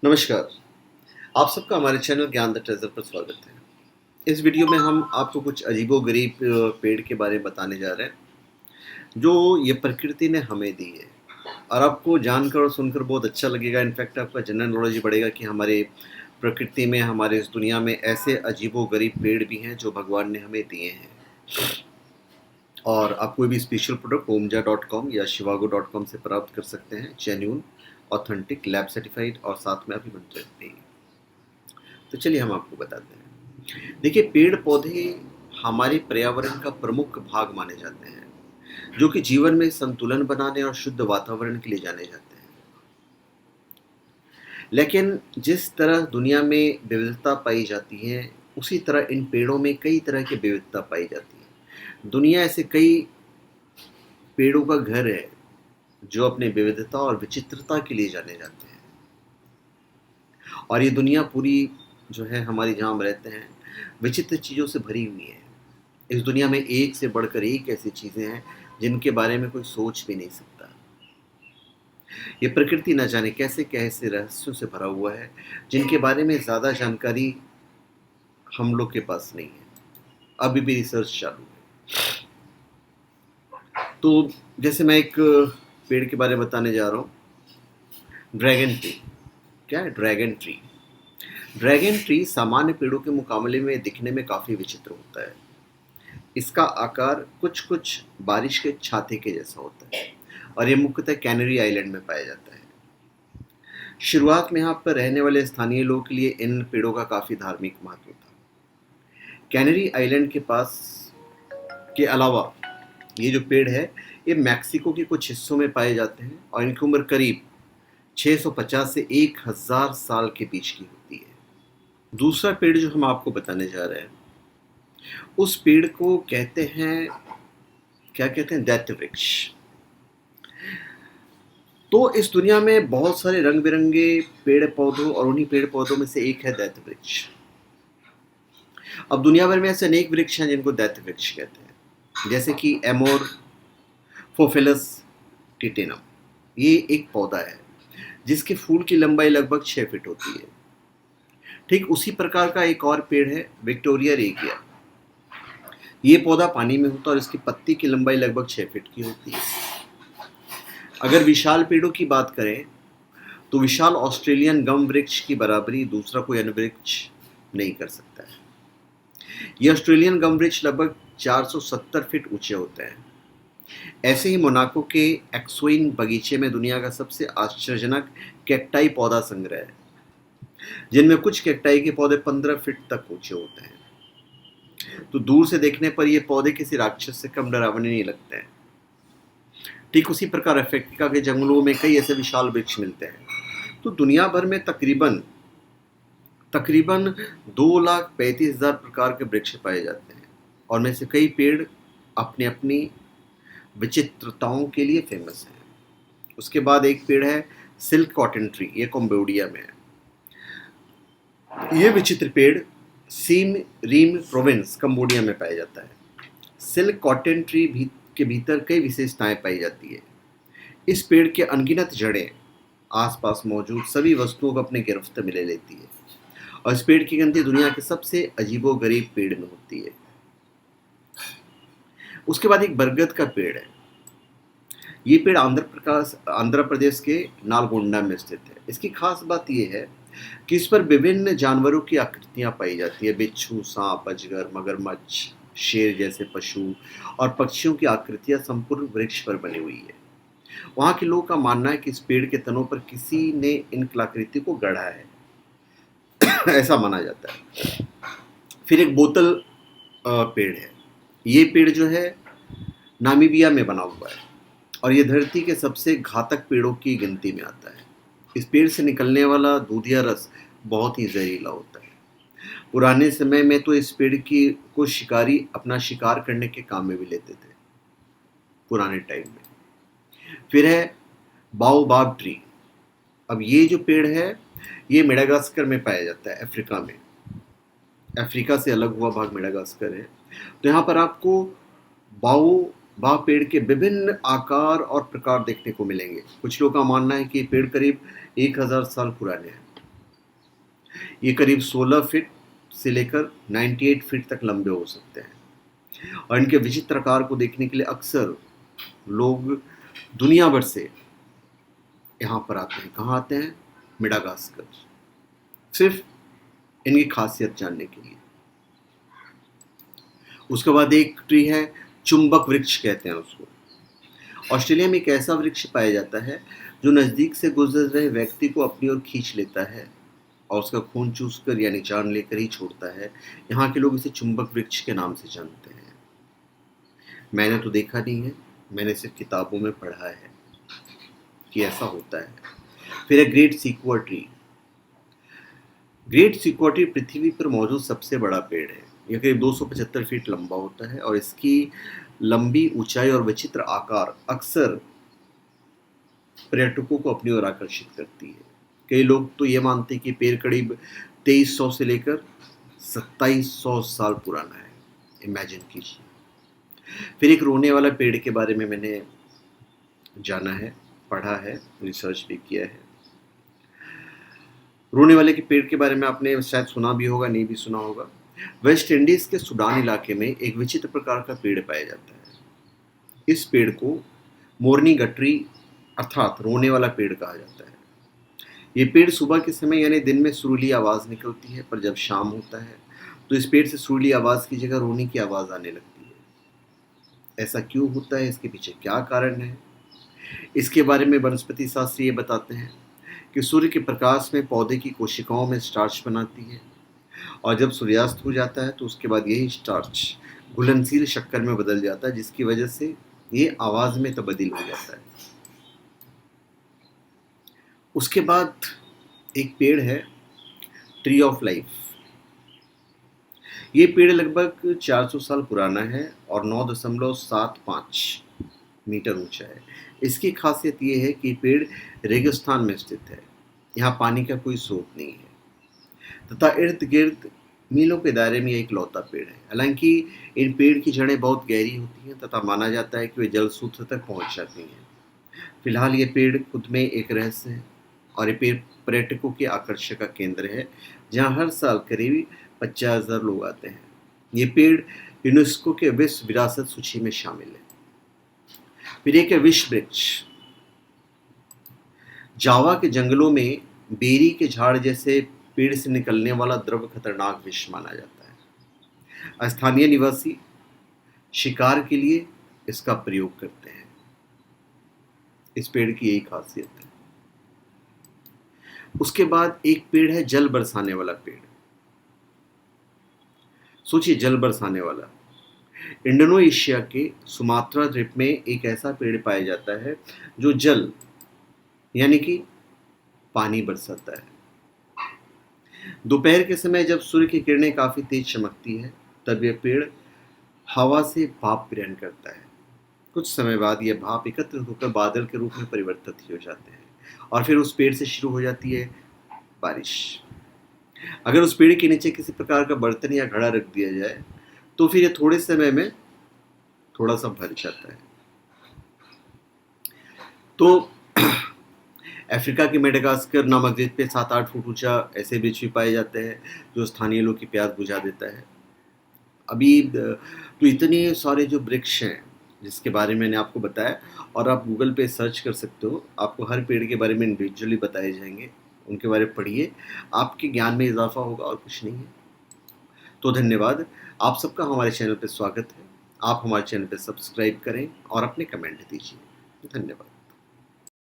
नमस्कार। आप सबका हमारे चैनल ज्ञान द ट्रेजर पर स्वागत है। इस वीडियो में हम आपको कुछ अजीबो-गरीब पेड़ के बारे में बताने जा रहे हैं, जो ये प्रकृति ने हमें दी है और आपको जानकर और सुनकर बहुत अच्छा लगेगा। इनफैक्ट आपका जनरल नॉलेज बढ़ेगा कि हमारे प्रकृति में, हमारे इस दुनिया में ऐसे अजीबो-गरीब पेड़ भी हैं, जो भगवान ने हमें दिए हैं। और आप कोई भी स्पेशल प्रोडक्ट ओमजा.com या शिवागो.com से प्राप्त कर सकते हैं, जेन्युइन, ऑथेंटिक, लैब सर्टिफाइड और साथ में अभिमंत्रित भी। तो चलिए हम आपको बताते हैं। देखिए, पेड़ पौधे हमारे पर्यावरण का प्रमुख भाग माने जाते हैं, जो कि जीवन में संतुलन बनाने और शुद्ध वातावरण के लिए जाने जाते हैं। लेकिन जिस तरह दुनिया में विविधता पाई जाती है, उसी तरह इन पेड़ों में कई तरह की विविधता पाई जाती है। दुनिया ऐसे कई पेड़ों का घर है, जो अपने विविधता और विचित्रता के लिए जाने जाते हैं। और ये दुनिया पूरी जो है हमारी, जहाँ हम रहते हैं, विचित्र चीज़ों से भरी हुई है। इस दुनिया में एक से बढ़कर एक ऐसी चीज़ें हैं जिनके बारे में कोई सोच भी नहीं सकता। ये प्रकृति न जाने कैसे कैसे रहस्यों से भरा हुआ है, जिनके बारे में ज़्यादा जानकारी हम लोग के पास नहीं है। अभी भी रिसर्च चालू है। तो जैसे मैं एक पेड़ के बारे में बताने जा रहा हूँ, ड्रैगन ट्री। क्या है ड्रैगन ट्री? ड्रैगन ट्री सामान्य पेड़ों के मुकाबले में दिखने में काफ़ी विचित्र होता है। इसका आकार कुछ कुछ बारिश के छाते के जैसा होता है और ये मुख्यतः कैनरी आइलैंड में पाया जाता है। शुरुआत में यहाँ पर रहने वाले स्थानीय लोगों के लिए इन पेड़ों का काफ़ी धार्मिक महत्व था। कैनरी आइलैंड के पास के अलावा ये जो पेड़ है, ये मैक्सिको के कुछ हिस्सों में पाए जाते हैं और इनकी उम्र करीब 650 से 1000 साल के बीच की होती है। दूसरा पेड़ जो हम आपको बताने जा रहे हैं, उस पेड़ को कहते हैं, क्या कहते हैं, दैत्य वृक्ष। तो इस दुनिया में बहुत सारे रंग बिरंगे पेड़ पौधों, और उन्हीं पेड़ पौधों में से एक है दैत्य वृक्ष। अब दुनिया भर में ऐसे अनेक वृक्ष हैं जिनको दैत्य वृक्ष कहते हैं, जैसे कि एमोरफोफिलस टिटेनम। ये एक पौधा है जिसके फूल की लंबाई लगभग 6 फीट होती है। ठीक उसी प्रकार का एक और पेड़ है विक्टोरिया रेगिया। ये पौधा पानी में होता है और इसकी पत्ती की लंबाई लगभग 6 फीट की होती है। अगर विशाल पेड़ों की बात करें तो विशाल ऑस्ट्रेलियन गम वृक्ष की बराबरी दूसरा कोई अन्य वृक्ष नहीं कर सकता है। ये ऑस्ट्रेलियन गम वृक्ष लगभग 470 फीट ऊंचे होते हैं। ऐसे ही मोनाको के एक्सोइन बगीचे में दुनिया का सबसे आश्चर्यजनक कैक्टाई पौधा संग्रह है, जिनमें कुछ कैक्टाई के पौधे 15 फीट तक ऊंचे होते हैं। तो दूर से देखने पर ये पौधे किसी राक्षस से कम डरावने नहीं लगते हैं। ठीक उसी प्रकार अफ्रीका के जंगलों में कई ऐसे विशाल वृक्ष मिलते हैं। तो दुनिया भर में तकरीबन तकरीबन 2,35,000 प्रकार के वृक्ष पाए जाते हैं और में से कई पेड़ अपनी अपनी विचित्रताओं के लिए फेमस हैं। उसके बाद एक पेड़ है सिल्क कॉटन ट्री। ये कंबोडिया में है। ये विचित्र पेड़ सीम रीम प्रोविंस कंबोडिया में पाया जाता है। सिल्क कॉटन ट्री के भीतर कई विशेषताएं पाई जाती है। इस पेड़ के अनगिनत जड़ें आसपास मौजूद सभी वस्तुओं को अपने गिरफ्त में ले लेती है और इस पेड़ की गिनती दुनिया के सबसे अजीबोगरीब पेड़ में होती है। उसके बाद एक बरगद का पेड़ है। ये पेड़ आंध्र प्रदेश के नालगोंडा में स्थित है। इसकी खास बात यह है कि इस पर विभिन्न जानवरों की आकृतियां पाई जाती है। बिच्छू, सांप, अजगर, मगरमच्छ, शेर जैसे पशु और पक्षियों की आकृतियां संपूर्ण वृक्ष पर बनी हुई है। वहां के लोगों का मानना है कि इस पेड़ के तनों पर किसी ने इन कलाकृति को गढ़ा है ऐसा माना जाता है। फिर एक बोतल पेड़ है। ये पेड़ जो है नामीबिया में बना हुआ है और ये धरती के सबसे घातक पेड़ों की गिनती में आता है। इस पेड़ से निकलने वाला दूधिया रस बहुत ही जहरीला होता है। पुराने समय में तो इस पेड़ की को शिकारी अपना शिकार करने के काम में भी लेते थे, पुराने टाइम में। फिर है बाओबाब ट्री। अब ये जो पेड़ है, ये मेडागास्कर में पाया जाता है, अफ्रीका में। अफ्रीका से अलग हुआ भाग मेडागास्कर है। तो यहाँ पर आपको बाओबाब पेड़ के विभिन्न आकार और प्रकार देखने को मिलेंगे। कुछ लोगों का मानना है कि पेड़ करीब 1000 साल पुराने हैं। ये करीब 16 फीट से लेकर 98 फीट तक लंबे हो सकते हैं और इनके विचित्र आकार को देखने के लिए अक्सर लोग दुनिया भर से यहाँ पर आते हैं। कहाँ आते हैं? मेडागास्कर, सिर्फ इनकी खासियत जानने के लिए। उसके बाद एक ट्री है, चुंबक वृक्ष कहते हैं उसको। ऑस्ट्रेलिया में एक ऐसा वृक्ष पाया जाता है जो नज़दीक से गुजर रहे व्यक्ति को अपनी ओर खींच लेता है और उसका खून चूस कर यानी जान लेकर ही छोड़ता है। यहाँ के लोग इसे चुंबक वृक्ष के नाम से जानते हैं। मैंने तो देखा नहीं है, मैंने सिर्फ किताबों में पढ़ा है कि ऐसा होता है। फिर है ग्रेट सीक्वर ट्री। ग्रेट सीक्वर ट्री पृथ्वी पर मौजूद सबसे बड़ा पेड़ है। यह करीब 275 फीट लंबा होता है और इसकी लंबी ऊंचाई और विचित्र आकार अक्सर पर्यटकों को अपनी ओर आकर्षित करती है। कई लोग तो ये मानते हैं कि पेड़ करीब 2300 से लेकर 2700 साल पुराना है। इमेजिन कीजिए। फिर एक रोने वाला पेड़ के बारे में मैंने जाना है, पढ़ा है, रिसर्च भी किया है। रोने वाले के पेड़ के बारे में आपने शायद सुना भी होगा, नहीं भी सुना होगा। वेस्ट इंडीज के सूडान इलाके में एक विचित्र प्रकार का पेड़ पाया जाता है। इस पेड़ को मोरनी गटरी अर्थात रोने वाला पेड़ कहा जाता है। ये पेड़ सुबह के समय यानी दिन में सुरीली आवाज़ निकलती है, पर जब शाम होता है तो इस पेड़ से सुरीली आवाज़ की जगह रोने की आवाज़ आने लगती है। ऐसा क्यों होता है? इसके पीछे क्या कारण है? इसके बारे में वनस्पति शास्त्री ये बताते हैं कि सूर्य के प्रकाश में पौधे की कोशिकाओं में स्टार्च बनाती है और जब सूर्यास्त हो जाता है तो उसके बाद यही स्टार्च घुलनशील शक्कर में बदल जाता है, जिसकी वजह से ये आवाज़ में तब्दील हो जाता है। उसके बाद एक पेड़ है, ट्री ऑफ लाइफ। ये पेड़ लगभग 400 साल पुराना है और 9.75 मीटर ऊंचा है। इसकी खासियत ये है कि पेड़ रेगिस्तान में स्थित है। यहाँ पानी का कोई स्रोत नहीं है तथा इर्द गिर्द मीलों के दायरे में एक लौता पेड़ है। हालांकि इन पेड़ की जड़ें बहुत गहरी होती हैं तथा माना जाता है कि वे जल सूत्र तक पहुँच जाती हैं। फिलहाल ये पेड़ खुद में एक रहस्य है और ये पेड़ पर्यटकों के आकर्षण का केंद्र है, जहाँ हर साल करीब 50,000 लोग आते हैं। ये पेड़ यूनेस्को के विश्व विरासत सूची में शामिल है। फिर एक है विष वृक्ष। जावा के जंगलों में बेरी के झाड़ जैसे पेड़ से निकलने वाला द्रव खतरनाक विष माना जाता है। स्थानीय निवासी शिकार के लिए इसका प्रयोग करते हैं। इस पेड़ की यही खासियत है। उसके बाद एक पेड़ है जल बरसाने वाला पेड़। सोचिए, जल बरसाने वाला। इंडोनेशिया के सुमात्रा द्वीप में एक ऐसा पेड़ पाया जाता है जो जल यानी कि पानी बरसाता है। दोपहर के समय जब सूर्य की किरणें काफी तेज चमकती है तब यह पेड़ हवा से भाप ग्रहण करता है। कुछ समय बाद यह भाप एकत्रित होकर बादल के रूप में परिवर्तित हो जाते हैं और फिर उस पेड़ से शुरू हो जाती है बारिश। अगर उस पेड़ के नीचे किसी प्रकार का बर्तन या घड़ा रख दिया जाए तो फिर ये थोड़े समय में थोड़ा सा भर जाता है। तो अफ्रीका के मेडागास्कर नामक द्वीप पे 7-8 फुट ऊंचा ऐसे वृक्ष भी पाए जाते हैं जो स्थानीय लोग की प्यास बुझा देता है। अभी तो इतने सारे जो वृक्ष हैं जिसके बारे में मैंने आपको बताया, और आप गूगल पे सर्च कर सकते हो, आपको हर पेड़ के बारे में इंडिविजुअली बताए जाएंगे। उनके बारे में पढ़िए, आपके ज्ञान में इजाफा होगा और कुछ नहीं है। तो धन्यवाद, आप सबका हमारे चैनल पे स्वागत है। आप हमारे चैनल पे सब्सक्राइब करें और अपने कमेंट दीजिए। धन्यवाद।